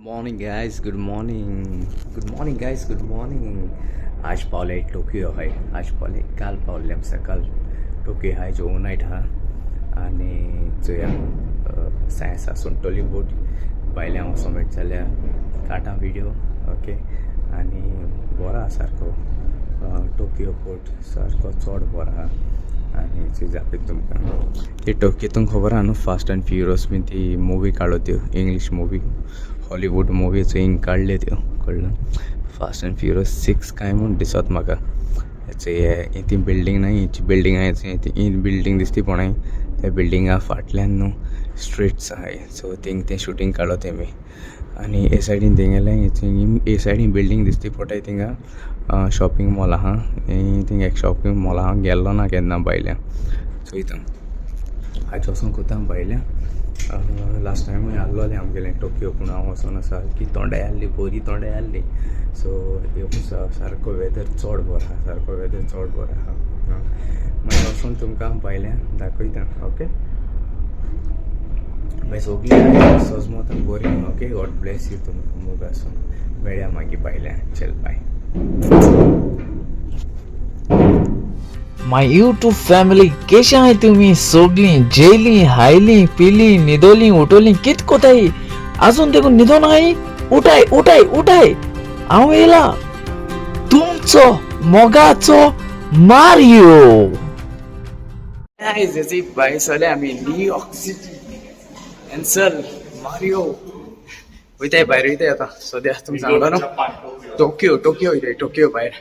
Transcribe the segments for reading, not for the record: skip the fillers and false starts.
Morning guys, good morning. Good morning guys, good morning. आज पावले Tokyo आहे. आज पावले काल पावले आम सकाळ टोकियो आहे जो नाईट हा आणि जो सायन्स सुंटोली बोट पायल्या हांव समेट जाल्या काटा व्हिडिओ ओके. आणि बरा सारको टोकियो पोर्ट सारको चड बरा आणि थंय दाखयता तुमकां. हे टोकियोतून खबर आहा न्हू फास्ट अँड फ्युरियस बीन ती मुवी काडल्यो त्यो इंग्लीश मुवी हॉलिवूड मुवी हिंग काडल्यो त्यो कळ्ळें. फास्ट अँड फ्युरियस 6 काय म्हूण दिसत म्हाका. हें ती बिल्डींग न्हय हिची बिल्डींग आहा ही बिल्डींग दिसती पण त्या बिल्डिंगा फाटल्यान न्हू स्ट्रीट्स आहाय सो थिंग तें शूटिंग काडलो तेमी. आणि हे सायडीन तेंगेलें हे सायडीन बिल्डींग दिसती पडटाय थिंगा शॉपिंग मॉल आहा. थिंग एक शॉपिंग मॉल आहा गेल्लो ना केन्ना भायल्या चोयता आज वचून कोता भायल्या. लास्ट टायमूय आसलोलें आमगेलें टोकियो पूण हांव वचून आसा की तोंडाय आहली बरी तोंडाय आहली. सो सारको वेदर चड बरो आहा सारको वेदर चड बरो आहा. मागीर वचून तुमकां भायल्या दाखयता ओके. मागीर सगळीं सजमत बरी ओके. गॉड ब्लेस यू तुमकां मोग आसूं. मेळया मागीर भायल्या. चल बाय. माय यूट्यूब फॅमिली कशे आहे तुम्ही सगळी जेली हायली पिली निदोली उठोली कित कोताई अजून देखून निदो नाही. उठाय उठाय उठाय हांव येला तुमचो मोगाचो मारियो. Guys, जशी भायर सरले आमी न्यूयॉर्क सिटी एन्सल मारियो वयताय भायर वयताय आतां. सद्या तुमकां सांगलो न्हू टोकियो वयताय टोकियो भायर.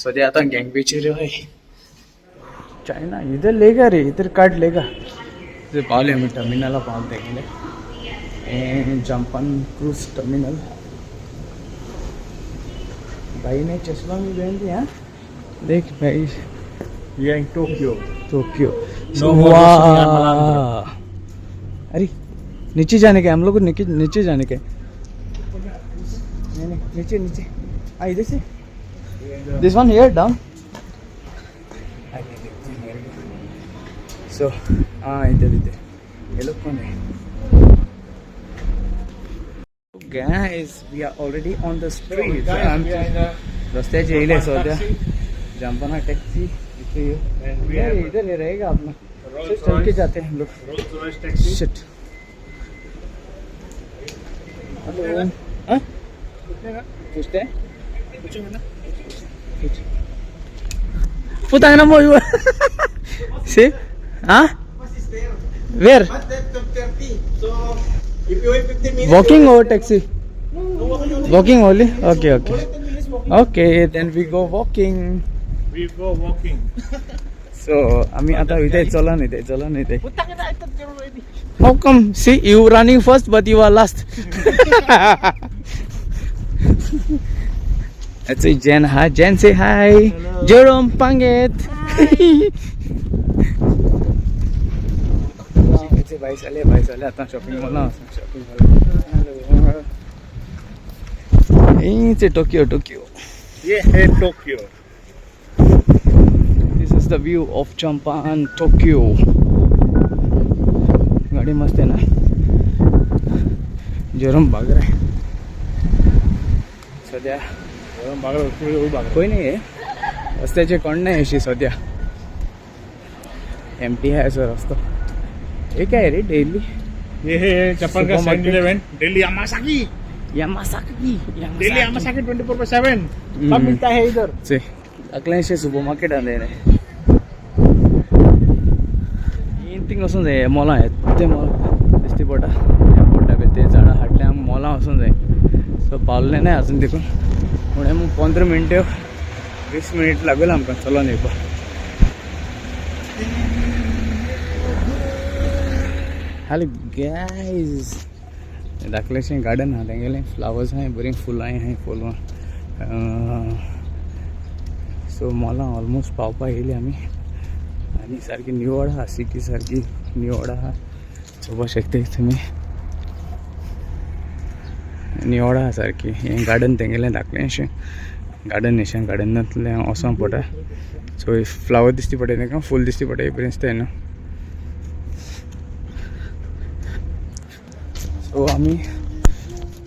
सद्या आतां गँगबेचेर हय चाइना इधर लेगा रे इधर काट लेगा. इधर पावले आमी टर्मिनला पावले गेले जंपन क्रूज टर्मिनल. भाई ने चश्मा भी पहन दिया. देख भाई ये टोकियो टोकियो. अरे नीचे जाने के हम लोग को नीचे जाने के नहीं नीचे नीचे इधर से दिस वन हियर डाउन. सो इधर ये लोग कौन है. Guys, we are already on the street. रस्त्याचे येले सध्या जंपना टॅक्सी इधर रहेगा अपना. चल के जाते हैं हम लोग. शिट पूछते हैं पुतांगना मोय से where walking or taxi. Walking only. Okay then we go walking. So आम्ही आता इथे चला नाही. How come? See you running first but you are last. Let's say Jen. Hi Jen, say hi. Hello. Jerome Panget. भाई चले आता shopping mall से Tokyo ये है Tokyo. This is the view of Japan Tokyo. गाड़ी मस्त है ना. जरम भाग रहा है सध्या. कोई नहीं है रस्त्याचे कोण नाही अशी सध्या एम्प्टी है असं रस्तो. ये क्या है रे डेली. ये है जापान का 7-Eleven Delhi Yamasaki. Delhi Yamasaki 24/7 सब मिलता है इधर से. अकलेशे सुपरमार्केट आंदे ने इंटिंग वचून जाय मॉला आहेत ते मॉल दिसती पडटा एअरपोर्टा बी ते झाडां हाटल्या मॉला वचून जाय. सो पावले नाही अजून देखून पुणे मग 15 मिनटं 20 मिनिट लागेल आमकां चलोन येवपाक. हाली गाइज दाखलेशें गार्डन आहा तेंगेलें फ्लावर्स आहाय बरीं फुलां आहाय फुलां. सो मॉलां ऑलमोस्ट पावपाक येयली आमी. आनी सारकी निवळ आहा सिटी सारकी निवळ आहा चोवपाक शकता तुमी. निवळ आहा सारकी. हें गार्डन तेंगेलें धाकलेंशें गार्डनांतल्यान वचोंक पडटा. सो फ्लावर दिसती पडटा तेंकां फूल दिसती पडटा हे बरें दिसता न्हू. सो आम्ही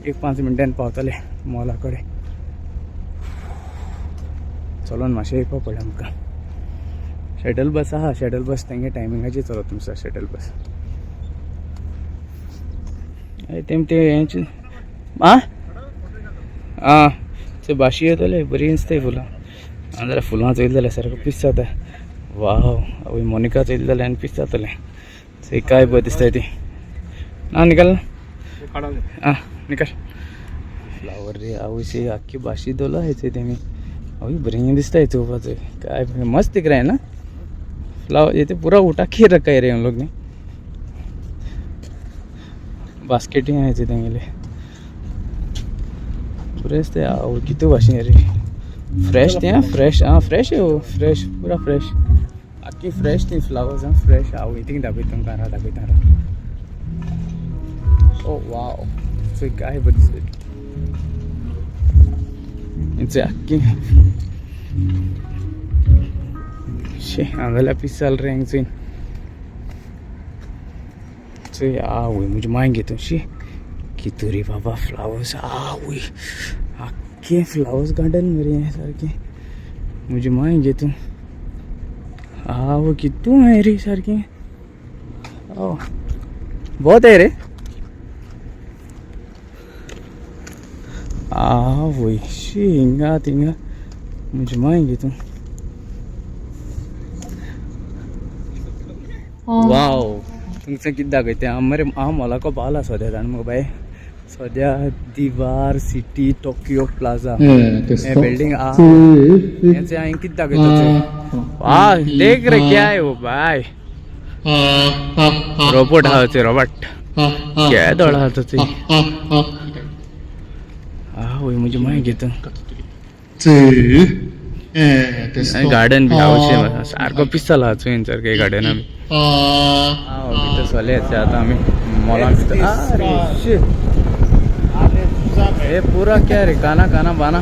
एक 5 मिनटान पावतले मॉला कडेन चलोन मातशें येवपा पडलें आमकां शटल बस आहा शटल बस तेंगे टायमिंगाचेर चलत तुमचो शटल बस तेम ते हेंचे आं ते भाशी येतले बरी दिसताय फुलां जाल्यार फुलां चोयली जाल्यार सारको पीस जाता वाव आवय मोनिका चोयली जाल्यार आनी पीस जातलें ते काय बरें दिसताय ती ना निकाल आं निकाल फ्लावर रे आवयशी आख्खी भाशी दवरला हेचे तेमी आवय बरें दिसताय चोवपाचें काय मस्त दिख रहा है ना फ्लावर ये तो पूरा उठा के रखा है रे हम लोग ने बास्केट ही है तेंगेले पूरे से आओ कितो भाशी रे फ्रेश थे फ्रेश हाँ फ्रेश है वो फ्रेश पूरा फ्रेश आखी फ्रेश थी फ्लावर्स हाँ फ्रेश आओ इतनी दाखवता दाखवता ओ वाव सो काय बघ इनसे आखी शे हांगाला पीस चाल रहे हैं सीन so आवय मुझे मांगे तो शी कितू रे बाबा फ्लावर्स आवय आखे फ्लावर्स गार्डन मेरे हैं सारखे मुझे मांगे तो आव कितू है रे सारखे ओ बहुत है रे आवय शी हिंगा तिंगा मुझे मांगे तो वाव तुमचं किती दाखवते मरे मला को पाहला सद्या जाण मग बाय सद्या दीवार सिटी टोकियो प्लाजा ये बिल्डिंग याचे हांवें किती दाखयता वाह देख रे क्या है वो भाई रोबोट हा ते रोबोट क्या दौड़ा तो ते वही मुझे माहिती घेतो गार्डन भी आवश्यक सारखं पिस्ताला हा चुईन सारखे गार्डन आम्ही भितर चले आता आम्ही मॉला भितर अरे हे पुरा क्या रे काना काना बाना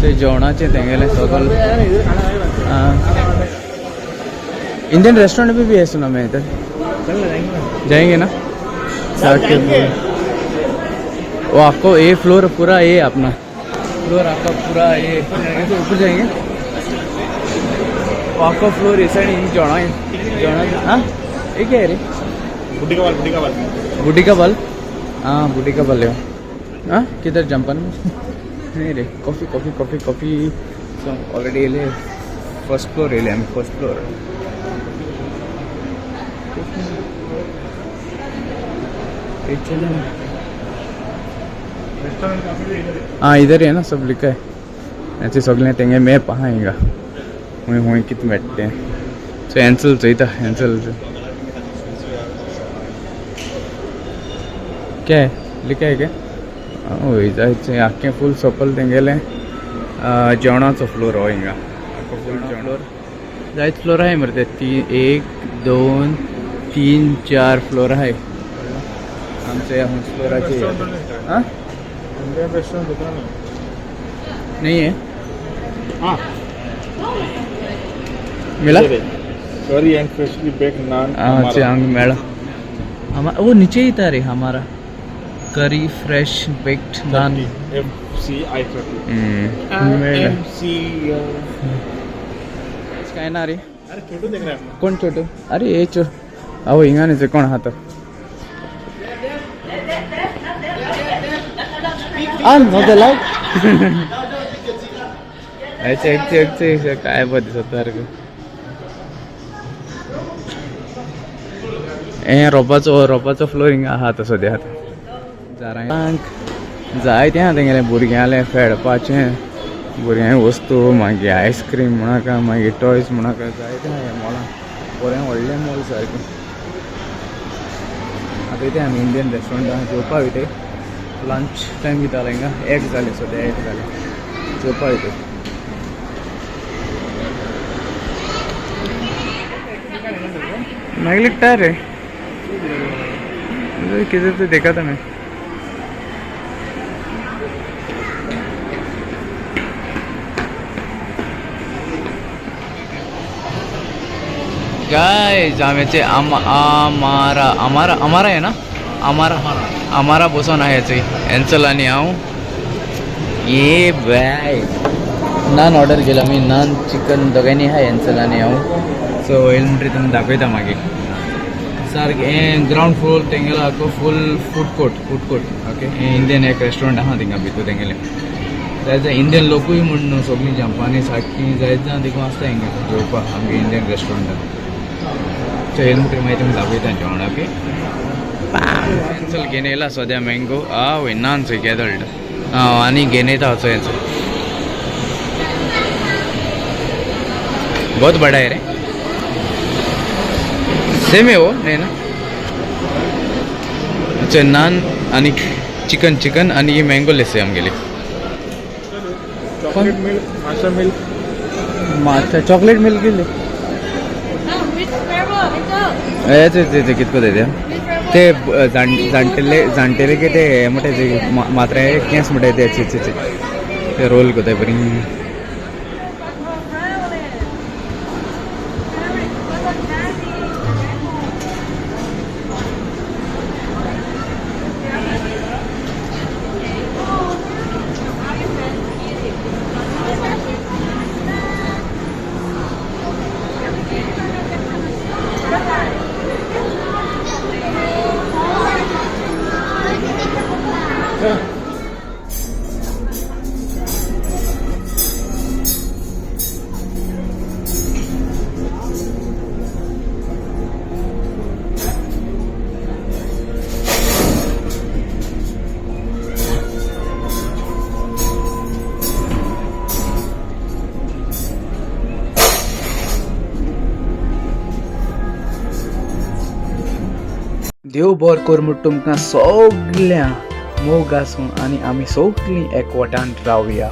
ते जेवणाचे तेंगेले सगळं इंडियन रेस्टोरेंट भी है सुना मैं इधर जाएंगे ना वो आपको ए फ्लोर पूरा ये अपना फ्लोर आपका पूरा ये ऊपर जाएंगे वो आपका फ्लोर ऐसा नहीं जोड़ा हाँ ये क्या है रे बुढ़ी का बल हाँ बुढ़ी का बल है हाँ किधर जंपन में नहीं रे coffee coffee coffee coffee already ले फर्स्ट फ्लोर ले हम फर्स्ट फ्लोर हाँ इधर है ना सब लिखा है ऐसे सगले टेंगे मैं पहाएगा हुई कितने बैठते हैं सो एंसल चाहिए था एंसल क्या है लिखा है क्या वही जायचं आख्खें फुल सकल तेंगेलें जेवणाचो फ्लोर हो हिंगा फुल फ्लोर जायत फ्लोर आहे मरे ते 1 2 3 4 फ्लोर आहे आमच्या फ्लोराचे हाँ नहीं है हाँ मिला करी एंड फ्रेशली बेक नान अच्छा अंग मेला हमारा वो नीचे ही था रे हमारा करी फ्रेश बेक्ड नान FCI काय ना रे अरे छोटू देख रहा है कोण छोटू अरे ये चो अहो हिंगाने कोण हात नव्हतं लाव काय बघ सारखं हे रोपाचो फ्लोरिंग आहा तो सद्या जाय त्या तेंगेले भुरग्यांले खेळपाचें भुरग्यांक वस्तू मागीर आयस्क्रीम म्हणाका मागीर टॉयज म्हणाका जाय त्या मॉलां बरें व्हडलें मॉल सारकें आतां इथे आमी इंडियन रेस्टॉरंटान जेवपाक वयता लंच टायम दितालो हिंगा 1 जालें सद्या 1 जालें जेवपाक वयता मागीर लिखता रे कितें तो देखा था मैं गाइस हमें हमारा है ना आम्हाला बसून आहे एन्सल आणि हांव ये बाय नान ऑर्डर केला मी नान चिकन दोगांनी आहा एन्सल आणि हांव सो येल म्हणटरी तुमकां दाखयता मागीर सारकें हें ग्रावंड फ्लोर तेंगेलो आख्खो फूल फूड कोर्ट ओके हें इंडियन एक रेस्टॉरंट आहा थिंगा भितर तेंगेलें जायत इंडियन लोकूय म्हण न्हू सगळीं जपानी सारकीं जायत जाण देखून आसता हिंगा जेवपाक आमगे इंडियन रेस्टॉरंटान सो येल म्हणटरी मागीर तुमकां दाखयता जेवण ओके एन्सल घेवन येयला सद्या मँगो आवय नान चोय केदोल्ड आनी घेवन येता वचो एन्सल बहुत बड़ा है रे सेम है वो नहीं ना अच्छा नान आणि चिकन आणि ये मँगो लेसे आमगेले चॉकलेट मिल्क माशा मिल्क माछा चॉकलेट मिल्क गेले ते कितको ते ते जाणटेले की ते म्हणटा ते मात्रे केंस म्हणटा ते रोल कोताय बरी देव बरें कर म्हूण तुमकां सगळ्यां मोग आसूं आनी आमी सगळीं एकवटान रावया.